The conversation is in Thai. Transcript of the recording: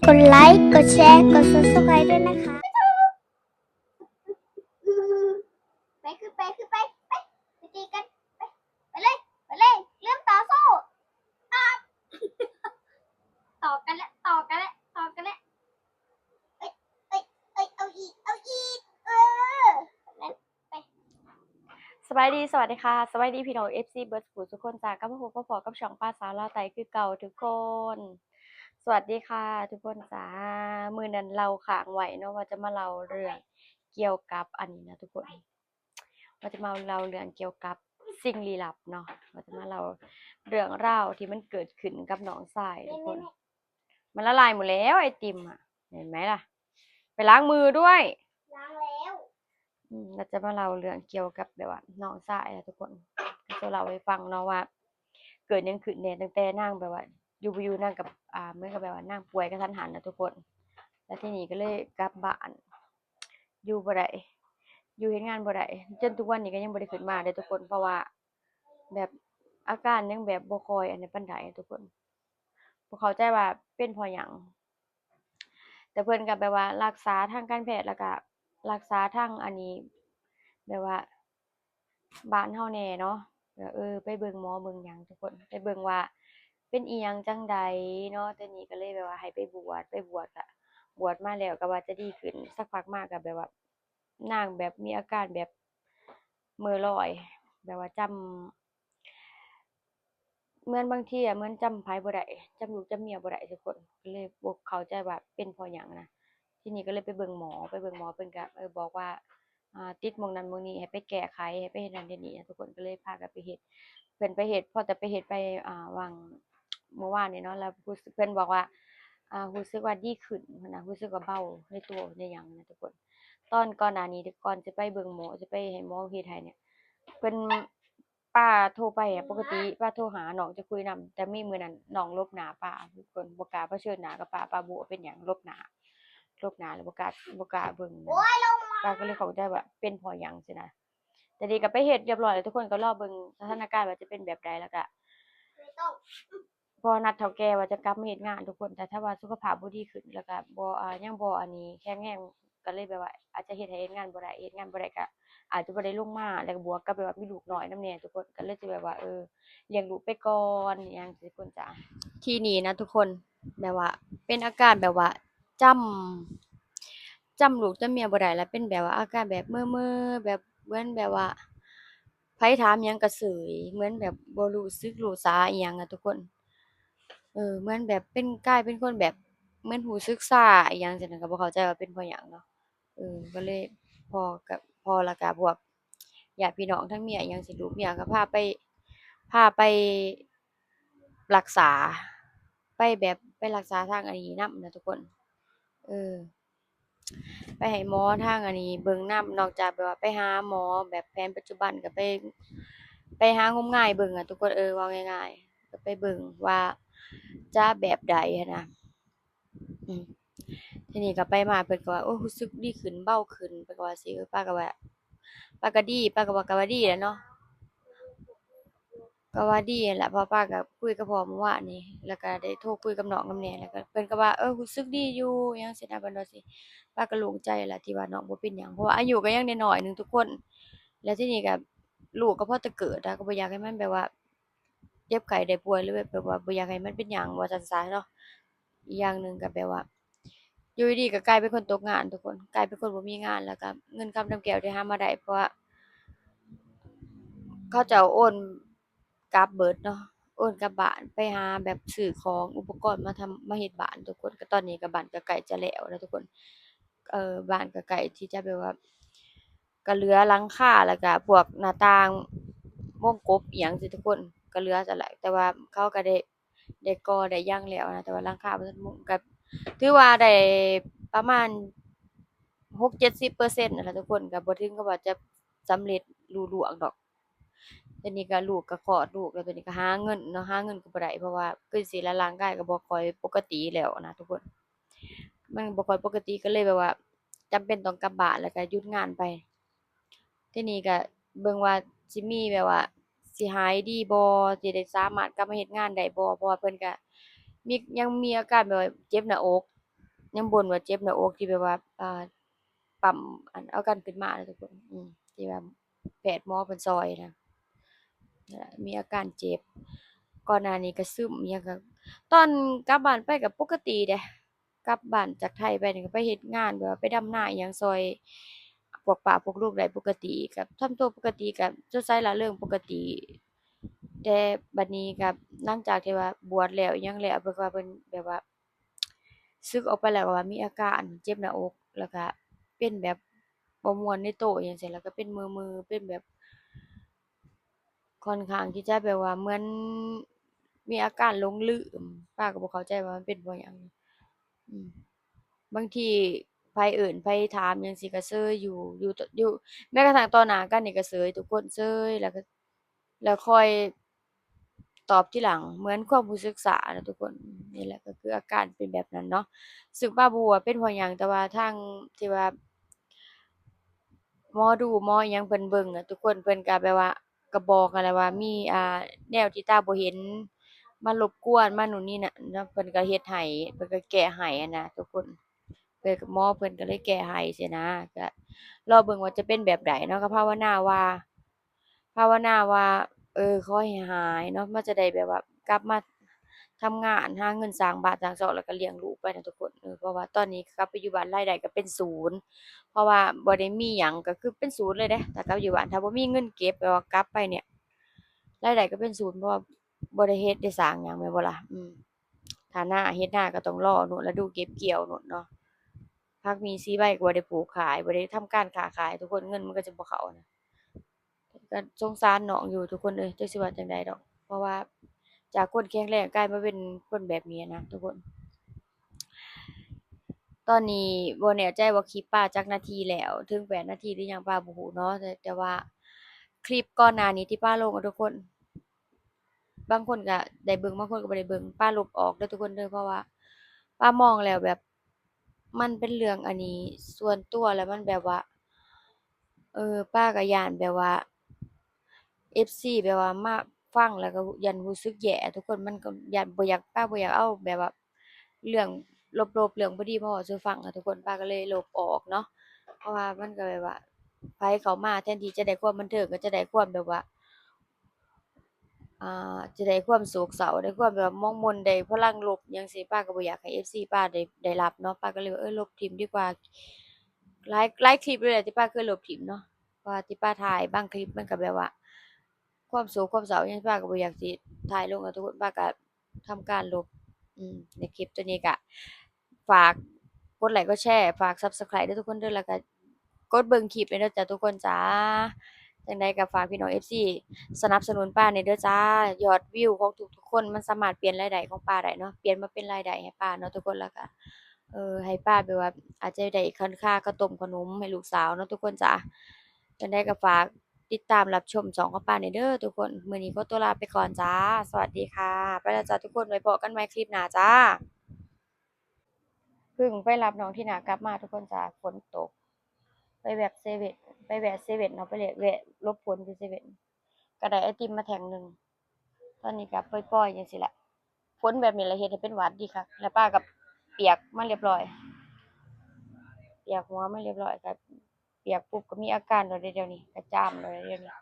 กดไลค์กดแชร์กด subscribe ด้วยนะคะไปคือไปตีกันไปเลยเริ่มต่อสู้ต่อกันแล้วเอ้ยเอาอีกนั้นไปสวัสดีค่ะสวัสดีพี่น้อง FC เบิร์ดผู้ทุกคนจากกับพวกพ่อกับช่องป้าสาวลาวไตคือเก่าทุกคน สวัสดีค่ะทุกคนจ้ามื้อนั้นเราค้างไว้เนาะว่าจะมาเล่าเรื่องเกี่ยวกับอันนี้นะทุกคนว่าจะมาเล่าเรื่องเกี่ยวกับสิ่งลี้ลับเนาะว่าจะมาเล่าเรื่องราวที่มันเกิดขึ้นกับน้องชายทุกคน มันละลายหมดแล้วไอติมอ่ะเห็นไหมล่ะ ไปล้างมือด้วย ล้างแล้ว เราจะมาเล่าเรื่องเกี่ยวกับแบบว่าน้องชายนะทุกคนก็จะเล่าให้ฟังเนาะว่า เกิดหยังขึ้นเนี่ยตั้งแต่นางแบบว่าอยู่นางกับเหมือนกับแบบว่านางป่วยกระทันหันนะทุกคน แล้วทีนี้ก็เลยกลับบ้านอยู่บ่ได้อยู่เฮ็ดงานบ่ได้จนทุกวันนี้ก็ยังบ่ได้ขึ้นมาเด้อทุกคนเพราะว่าแบบอาการยังแบบบ่ค่อยอันนั้นปานใดทุกคนบ่เข้าใจว่าเป็นเพราะหยัง แต่เพิ่นก็แบบว่ารักษาทางการแพทย์แล้วก็รักษาทางอันนี้แบบว่าบ้านเฮาแหน่เนาะก็ไปเบิ่งหมอเบิ่งหยังทุกคนไปเบิ่งว่าเป็นอิหยังจั่งใดเนาะแต่นี่ก็เลยแบบว่าให้ไปบวชก็บวชมาแล้วก็ว่าจะดีขึ้นสักพักมาก็แบบว่านางแบบมีอาการแบบเหม่อลอยแบบว่าจำ เหมือนบางทีอะเหมือนจำไผบ่ได้จำลูกจำเมียบ่ได้ทุกคนก็เลยบ่เข้าใจว่าเป็นเพราะหยังนะทีนี้ก็เลยไปเบิ่งหมอเพิ่นก็บอกว่าติดหม้องนั้นหม้องนี้ให้ไปแก้ไขให้ไปเฮ็ดนั่นเฮ็ดนี่ทุกคนก็เลยพากันไปเฮ็ดเพิ่นไปเฮ็ดพอแต่ไปเฮ็ดไปวังเมื่อวานนี้เนาะแล้วรู้สึกเพิ่นบอกว่ารู้สึกว่าดีขึ้นหั้นนะรู้สึกว่าเบาในตัวในหยังนะทุกคนตอนก่อนหน้านี้ก่อนจะไปเบิ่งหมอจะไปให้หมอเฮ็ดให้เนี่ยเพิ่น ป้าโทรไปอะปกติป้าโทรหาน้องจะคุยนำแต่มีมื้อนั้นน้องลบหน้าป้าทุกคนบ่กล้าเผชิญหน้ากับป้าบ่รู้ว่าเป็นหยังลบหน้าแล้วบ่กล้าเบิ่งนะป้าก็เลยเข้าใจว่าเป็นเพราะหยังซี้นะแต่นี่ก็ไปเฮ็ดเรียบร้อยแล้วทุกคนก็รอเบิ่งสถานการณ์ว่าจะเป็นแบบใดแล้วก็พอนัดเฒ่าแก่ว่าจะกลับมาเฮ็ดงานทุกคนแต่ถ้าว่าสุขภาพบ่ดีขึ้นแล้วก็บ่ยังบ่อันนี้แข็งแรงก็เลยแบบว่าอาจจะเฮ็ดให้เฮ็ดงานบ่ได้ก็อาจจะบ่ได้ลงมาแล้วก็บวกกับแบบว่ามีลูกน้อยนำแหน่ทุกคนก็เลยสิแบบว่าเลี้ยงลูกไปก่อนอิหยังซี้ทุกคนจ้ะทีนี้นะทุกคนแบบว่าเป็นอาการแบบว่าจจำลูกจำเมียบ่ได้แล้วเป็นแบบว่าอาการแบบเม้อๆแบบเหมือนแบบว่าไผถามหยังก็เฉยเหมือนแบบบ่รู้สึกรู้สาอิหยังอะทุกคน เหมือนแบบเป็นกลายเป็นคนแบบเหมือนรู้สึกช้าอิหยังจั่งซี้น่ะก็บ่เข้าใจว่าเป็นเพราะหยังเนาะก็เลยพ่อแล้วก็พวกญาติพี่น้องทั้งเมียอิหยังซี้ลูกเมียก็พาไปรักษาไปแบบไปรักษาทางอันนี้นำนะทุกคนเออไปให้หมอทางอันนี้เบิ่งนำนอกจากแบบว่าไปหาหมอแบบแผนปัจจุบันก็ไปหางมงายเบิ่งอะทุกคนเว้าง่ายๆก็ไปเบิ่งว่าจะแบบใดหั้นนะ อืมทีนี้ก็ไปมาเพิ่นก็ว่าโอ้รู้สึกดีขึ้นเบาขึ้นเพิ่นก็ว่าจั่งซี้ป้าก็ว่าป้าก็ว่าก็ว่าดีแหละเนาะก็ว่าดีนั่นแหละเพราะป้าก็คุยกับพ่อเมื่อวานนี้แล้วก็ได้โทรคุยกับน้องนำแหน่แล้วก็เพิ่นก็ว่ารู้สึกดีอยู่อิหยังซี้นะเพิ่นว่าสิป้าก็โล่งใจแหละที่ว่าน้องบ่เป็นหยังเพราะว่าอายุก็ยังน้อยๆหนึ่งทุกคนแล้วทีนี้ก็ลูกก็พอแต่เกิดอะก็บ่อยากให้มันแบบว่าเจ็บไข้ได้ป่วยหรือแบบว่าบ่อยากให้มันเป็นหยังว่าซั่นซะเนาะอีกอย่างหนึ่งก็แบบว่า อยู่ดีๆก็กลายเป็นคนตกงานทุกคนกลายเป็นคนบ่มีงานแล้วก็เงินคำนำแก้วที่หามาได้เพราะว่าเขาเจ้าโอนกลับเบิดเนาะโอนกลับบ้านไปหาแบบซื้อของอุปกรณ์มาเฮ็ดบ้านทุกคนก็ตอนนี้ก็บ้านก็ใกล้จะแล้วแล้วทุกคนบ้านก็ใกล้ที่จะแบบว่าก็เหลือหลังคาแล้วก็พวกหน้าต่างวงกบอิหยังซี้ทุกคนก็เหลือนั่นแหละแต่ว่าเขาก็ได้ก่อได้หยังแล้วนะแต่ว่าหลังคาบ่ทันมุงก็ถือว่าได้ประมาณ 60-70%นั่นแหละทุกคนก็บ่ถึงกับว่าจะสำเร็จลุล่วงดอกแต่นี้ก็ลูกก็คลอดลูกแล้วตอนนี้ก็หาเงินเนาะหาเงินก็บ่ได้เพราะว่าคือสิแล้วร่างกายก็บ่ค่อยปกติแล้วนะทุกคนมันบ่ค่อยปกติก็เลยแบบว่าจำเป็นต้องกลับบ้านแล้วก็หยุดงานไปทีนี้ก็เบิ่งว่าสิมีแบบว่าสิหายดีบ่สิได้สามารถกลับมาเฮ็ดงานได้บ่เพราะว่าเพิ่นก็ยังมีอาการแบบว่าเจ็บหน้าอก ยังบ่นว่าเจ็บหน้าอกที่แบบว่าปั๊มอันเอากันขึ้นมานะทุกคนที่ว่าแพทย์หมอเพิ่นช่วยนะนั่นล่ะมีอาการเจ็บก่อนหน้านี้ก็ซึมอิหยังก็ตอนกลับบ้านไปก็ปกติเดะกลับบ้านจากไทยไปนี่ก็ไปเฮ็ดงานแบบว่าไปดำนาอิหยังช่วยพวกป้าพวกลูกได้ปกติก็ทำตัวปกติก็สดใสร่าเริงปกติแต่บัดนี้ก็หลังจากที่ว่าบวชแล้วอิหยังแล้วเพิ่นว่าเพิ่นแบบว่า สึกออกไปแล้วว่ามีอาการเจ็บหน้าอกแล้วก็เป็นแบบบ่ม่วนในโต๊ะอิหยังจั่งซี้แล้วก็เป็นมือๆเป็นแบบค่อนข้างที่จะแบบว่าเหมือนมีอาการหลงลืมป้าก็บ่เข้าใจว่ามันเป็นเพราะหยังอืมบางทีไผเอิ้นไผถามจั่งซี้ก็เซยอยู่แม้กระทั่งต่อหน้ากันนี่ก็เซยทุกคนเซยแล้วค่อยตอบทีหลังเหมือนความรู้สึกช้าน่ะทุกคนนี่แหละก็คืออาการเป็นแบบนั้นเนาะ ซึ่งป้าบ่รู้ว่าเป็นเพราะหยังแต่ว่าทางที่ว่าหมอดูหมออิหยังเพิ่นเบิ่งอะทุกคนเพิ่นก็แบบว่าก็บอกหั้นแหละว่ามีแนวที่ตาบ่เห็นมารบกวนมานู่นนี่นั่นเนาะเพิ่นก็เฮ็ดให้เพิ่นก็แก้ให้อะนะทุกคนเพิ่นก็หมอเพิ่นก็เลยแก้ให้ซี้นะก็รอเบิ่งว่าจะเป็นแบบใดเนาะก็ภาวนาว่าขอให้หายเนาะมันจะได้แบบว่ากลับมาทำงานหาเงินสร้างบ้านสร้างช่องแล้วก็เลี้ยงลูกไปนะทุกคนเพราะว่าตอนนี้กลับไปอยู่บ้านรายได้ก็เป็นศูนย์เพราะว่าบ่ได้มีหยังก็คือเป็นศูนย์เลยเดะถ้ากลับอยู่บ้านถ้าบ่มีเงินเก็บแบบว่ากลับไปเนี่ยรายได้ก็เป็นศูนย์เพราะว่าบ่ได้เฮ็ดได้สร้างหยังแม่นบ่ล่ะถ้านาเฮ็ดนาก็ต้องรอโนู่นฤดูเก็บเกี่ยวโนู่นเนาะผักมี4ใบก็บ่ได้ปลูกขายบ่ได้ทำการค้าขายทุกคนเงินมันก็จะบ่เข้านะ ก็สงสารน้องอยู่ทุกคนเอ้ยจักสิว่าจั่งใดดอกเพราะว่าจากคนแข็งแรงกลายมาเป็นคนแบบนี้นะทุกคนตอนนี้บ่แน่ใจว่าคลิปป้าจักนาทีแล้วถึง8นาทีหรือยังป้าบ่รู้เนาะแต่ว่าคลิปก่อนหน้านี้ที่ป้าลงอะทุกคนบางคนก็ได้เบิ่งบางคนก็บ่ได้เบิ่งป้าลบออกเด้อทุกคนเด้อเพราะว่าป้ามองแล้วแบบมันเป็นเรื่องอันนี้ส่วนตัวแล้วมันแบบว่าป้าก็ย้านแบบว่า FC แบบว่ามาฟังแล้วก็ยันรู้สึกแย่ทุกคนมันก็ย้านบ่อยากป้าบ่อยากเอาแบบว่าเรื่องลบๆเรื่องบ่ดีมาเว้าสู่ฟังอะทุกคนป้าก็เลยลบออกเนาะเพราะว่ามันก็แบบว่าไผเข้ามาแทนที่จะได้ความบันเทิงก็จะได้ความแบบว่าจะได้ความโศกเศร้าได้ความแบบว่ามองมนได้พลังลบจั่งซี้ป้าก็บ่อยากให้ FC ป้าได้รับเนาะป้าก็เลยว่าลบทิ่มดีกว่าหลายคลิปเลยแหละที่ป้าเคยลบทิ่มเนาะเพราะว่าที่ป้าถ่ายบางคลิปมันก็แบบว่า ความโศกความเศร้าอิหยังป้าก็บ่อยากสิถ่ายลงอะทุกคนป้าก็ทำการลบในคลิปตัวนี้ก็ฝากกดไลค์กดแชร์ฝาก Subscribe ด้วยทุกคนเด้อแล้วก็กดเบิ่งคลิปด้วยเด้อจ้ะทุกคนจ้าจั่งใดก็ฝากพี่น้อง FC สนับสนุนป้าหน่อยเด้อจ้ายอดวิวของทุกๆคนมันสามารถเปลี่ยนรายได้ของป้าได้เนาะเปลี่ยนมาเป็นรายได้ให้ป้าเนาะทุกคนแล้วก็ให้ป้าแบบว่าอาจจะได้ค่าข้าวต้มขนมให้ลูกสาวเนาะทุกคนจ้าจั่งใดก็ฝาก ติดตามรับชมช่องของป้าหน่อยเด้อทุกคนมื้อนี้ขอตัวลาไปก่อนจ้าสวัสดีค่ะไปแล้วจ้าทุกคนไว้พบกันใหม่คลิปหน้าจ้าเพิ่งไปรับน้องที่นากลับมาทุกคนจ้าฝนตกไปแวะเซเว่นไปแวะเซเว่นเนาะไปแวะหลบฝนอยู่เซเว่นก็ได้ไอติมมาแท่งหนึ่งตอนนี้ก็ปล่อยๆจังซี่แหละฝนแบบนี้แหละเฮ็ดให้เป็นหวัดดีคักแล้วป้าก็เปียกมาเรียบร้อยเปียกหัวมาเรียบร้อยก็เปียกปุ๊บก็มีอาการแล้วเดี๋ยวนี้ก็จามแล้วเดี๋ยวนี้